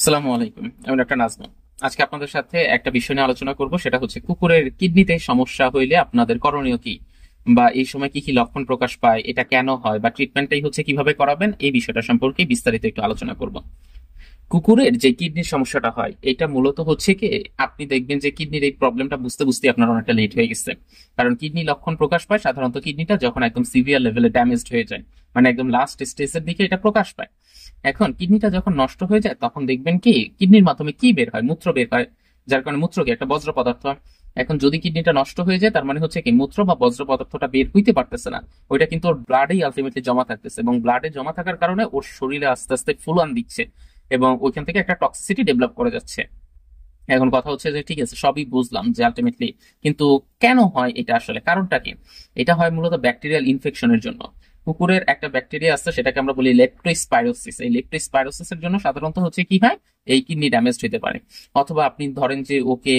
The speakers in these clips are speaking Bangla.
আসসালামু আলাইকুম। আমি ডক্টর নাজমুল। আজকে আপনাদের সাথে একটা বিষয় নিয়ে আলোচনা করব, সেটা হচ্ছে কুকুরের কিডনিতে সমস্যা হইলে আপনাদের করণীয় কি, বা এই সময় কি কি লক্ষণ প্রকাশ পায়, এটা কেন হয়, বা ট্রিটমেন্টটাই হচ্ছে কিভাবে করাবেন, এই বিষয়টা সম্পর্কে বিস্তারিত একটু আলোচনা করব। কুকুরের যে কিডনির সমস্যাটা হয় এটা মূলত হচ্ছে কি, আপনি দেখবেন যে কিডনির এই প্রবলেমটা বুঝতে বুঝতে আপনার অনেকটা লেট হয়ে গেছে। কারণ কিডনি লক্ষণ প্রকাশ পায় সাধারণত কিডনিটা যখন একদম সিভিয়ার লেভেলে ড্যামেজড হয়ে যায়, মানে একদম লাস্ট স্টেজের দিকে এটা প্রকাশ পায়। এখন কিডনিটা যখন নষ্ট হয়ে যায় তখন দেখবেন কি কিডনির মাধ্যমে কি বের হয়, মূত্র বের হয়, যার কারণে মূত্র কি একটা বজ্র পদার্থ। এখন যদি কিডনিটা নষ্ট হয়ে যায় তার মানে হচ্ছে কি মূত্র বা বজ্র পদার্থটা বের হইতে পারতেছে না, ওইটা কিন্তু ওর ব্লাডেই আলটিমেটলি জমা থাকতেছে, এবং ব্লাডে জমা থাকার কারণে ওর শরীরে আস্তে আস্তে ফুলান দিচ্ছে, এবং ওইখান থেকে একটা টক্সিসিটি ডেভেলপ করে যাচ্ছে। এখন কথা হচ্ছে যে ঠিক আছে, সবই বুঝলাম যে আলটিমেটলি, কিন্তু কেন হয় এটা, আসলে কারণটা কি? এটা হয় মূলত ব্যাকটেরিয়াল ইনফেকশনের জন্য। কুকুরের একটা ব্যাকটেরিয়া আছে, সেটাকে আমরা বলি লেপ্টোস্পাইরোসিস। এই লেপ্টোস্পাইরোসিসের জন্য সাধারণত হচ্ছে কি হয়, এই কিডনি ড্যামেজ হতে পারে। অথবা আপনি ধরেন যে ওকে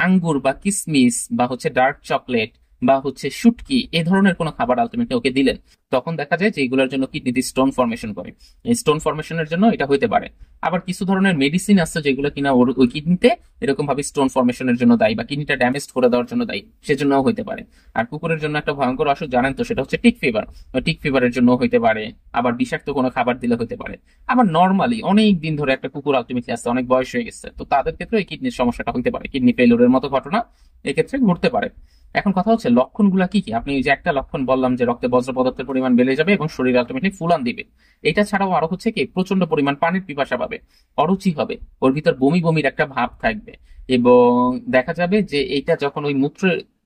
আঙ্গুর বা কিসমিস বা হচ্ছে ডার্ক চকলেট বা হচ্ছে শুটকি এই ধরনের কোনো খাবার আলটিমেটলি ওকে দিলেন, তখন দেখা যায় যে এগুলোর জন্য কিডনিতে স্টোন ফর্মেশন করে। এই স্টোন ফর্মেশনের জন্য এটা হইতে পারে। আবার কিছু ধরনের মেডিসিন আছে যেগুলো কিনা ওর ওই কিডনিতে এরকম ভাবে স্টোন ফর্মেশনের জন্য দায়ী, বা কিডনিটা ড্যামেজ করে দেওয়ার জন্য দায়ী, সেজন্যও হইতে পারে। আর কুকুরের জন্য একটা ভয়ঙ্কর অসুখ জানেন তো, সেটা হচ্ছে টিক ফিভার। টিক ফিভারের জন্য হইতে পারে। আবার বিষাক্ত কোনো খাবার দিলে হইতে পারে। আবার নর্মালি অনেক দিন ধরে একটা কুকুর আলটিমেটলি আসছে, অনেক বয়স হয়ে গেছে, তো তাদের ক্ষেত্রে এই কিডনির সমস্যাটা হইতে পারে, কিডনি ফেলিওরের মতো ঘটনা এক্ষেত্রে ঘটতে পারে। এখন কথা হচ্ছে লক্ষণগুলা কি কি। আপনি যে একটা লক্ষণ বললাম যে রক্তে বজ্র পদার্থের পরিমাণ বেড়ে যাবে এবং শরীর আলটিমেটলি ফুলান দিবে, এটা ছাড়াও আরো হচ্ছে কি প্রচন্ড পরিমাণ পানির পিপাসা পাবে, অরুচি হবে, ওর ভিতর বমি বমির একটা ভাব থাকবে। এবং দেখা যাবে যে এইটা যখন ওই মূত্র,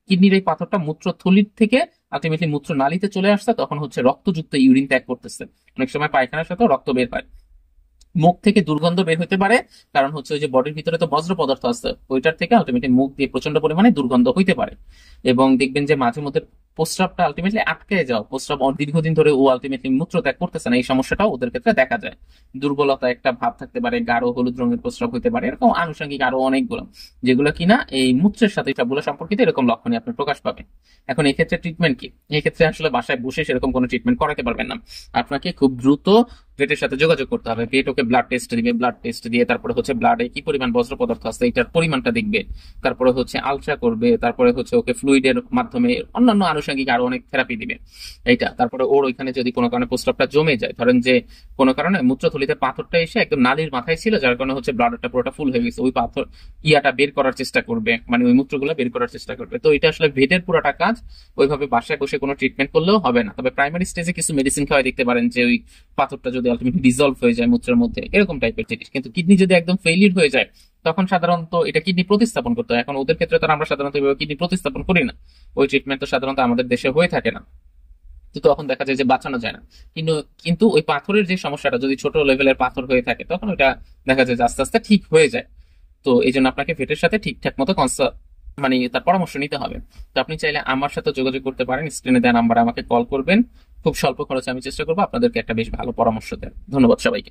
কিডনির এই পাথরটা মূত্র থলির থেকে আলটিমেটলি মূত্র নালীতে চলে আসছে, তখন হচ্ছে রক্তযুক্ত ইউরিন ত্যাগ করতেছে। অনেক সময় পায়খানার সাথেও রক্ত বের হয়। মুখ থেকে দুর্গন্ধ বের হতে পারে, কারণ হচ্ছে ওই যে বডির ভিতরে তো বজ্র পদার্থ আছে, ওইটার থেকে আলটিমেটলি মুখ দিয়ে প্রচন্ড পরিমাণে দুর্গন্ধ হইতে পারে। এবং দেখবেন যে মাঝে মধ্যে প্রস্রাবটা আলটিমেটলি আটকে যাও, প্রস্রাব দীর্ঘদিন ধরে ও আলটিমেটলি মূত্র ত্যাগ করতেছে না, এই সমস্যাটাও ওদের ক্ষেত্রে দেখা যায়। দুর্বলতা একটা ভাব থাকতে পারে, গাঢ় হলুদ রঙের প্রস্রাব হতে পারে, এরকম আনুষঙ্গিক আরো অনেকগুলো, যেগুলো কিনা এই মূত্রের সাথে সবগুলো সম্পর্কিত এরকম লক্ষণই আপনি প্রকাশ পাবেন। এখন এই ক্ষেত্রে ট্রিটমেন্ট কি? এই ক্ষেত্রে আসলে বাসায় বসে সেরকম কোনো ট্রিটমেন্ট করাতে পারবেন না। আপনাকে খুব দ্রুত ভেটের সাথে যোগাযোগ করতে হবে। ভেট ওকে ব্লাড টেস্ট দিবে, ব্লাড টেস্ট দিয়ে তারপরে হচ্ছে ব্লাডে কি পরিমাণ বজ্র পদার্থ আছে এটার পরিমাণটা দেখবে। তারপরে হচ্ছে আলট্রা করবে, তারপরে হচ্ছে ওকে ফ্লুইডের মাধ্যমে অন্যান্য আনুষঙ্গিক আরো অনেক থেরাপি দিবে। এইটা তারপরে ওর ওইখানে যদি কোনো কারণে প্রস্রাবটা জমে যায়, ধরেন যে কোনো কারণে মূত্রথলিতে পাথরটা এসে একদম নালীর মাথায় ছিল, যার কারণে হচ্ছে ব্লাডটা পুরোটা ফুল হয়ে গেছে, ওই পাথর ইয়াটা বের করার চেষ্টা করবে, মানে ওই মূত্রগুলো বের করার চেষ্টা করবে। তো এটা আসলে ভেটের পুরোটা কাজ। ওইভাবে বাসায় বসে কোনো ট্রিটমেন্ট করলেও হবে না, তবে প্রাইমারি স্টেজে কিছু মেডিসিন খাওয়াই দেখতে পারেন, যে ওই পাথরটা যদি আলটিমেটলি ডিজলভ হয়ে যায় মূত্রের মধ্যে, এরকম টাইপের জিনিস। কিন্তু কিডনি যদি একদম ফেইলিয়ার হয়ে যায়, তখন সাধারণত এটা কিডনি প্রতিস্থাপন করতে হয়। এখন ওদের ক্ষেত্রে তো আমরা সাধারণত এভাবে কিডনি প্রতিস্থাপন করি না, ওই ট্রিটমেন্ট তো সাধারণত আমাদের দেশে হয়ে থাকে না। তো তখন দেখা যায় যে বাঁচানো যায় না। কিন্তু কিন্তু ওই পাথরের যে সমস্যাটা যদি ছোট লেভেলের পাথর হয়ে থাকে, তখন ওটা দেখা যায় যে আস্তে আস্তে ঠিক হয়ে যায়। তো এই জন্য আপনাকে ভেটের সাথে ঠিকঠাক মতো মানে তার পরামর্শ নিতে হবে। তো আপনি চাইলে আমার সাথে যোগাযোগ করতে পারেন, স্ক্রিনে দেওয়া নাম্বারে আমাকে কল করবেন। খুব স্বল্প খরচে আমি চেষ্টা করবো আপনাদেরকে একটা বেশ ভালো পরামর্শ দেওয়ার। ধন্যবাদ সবাইকে।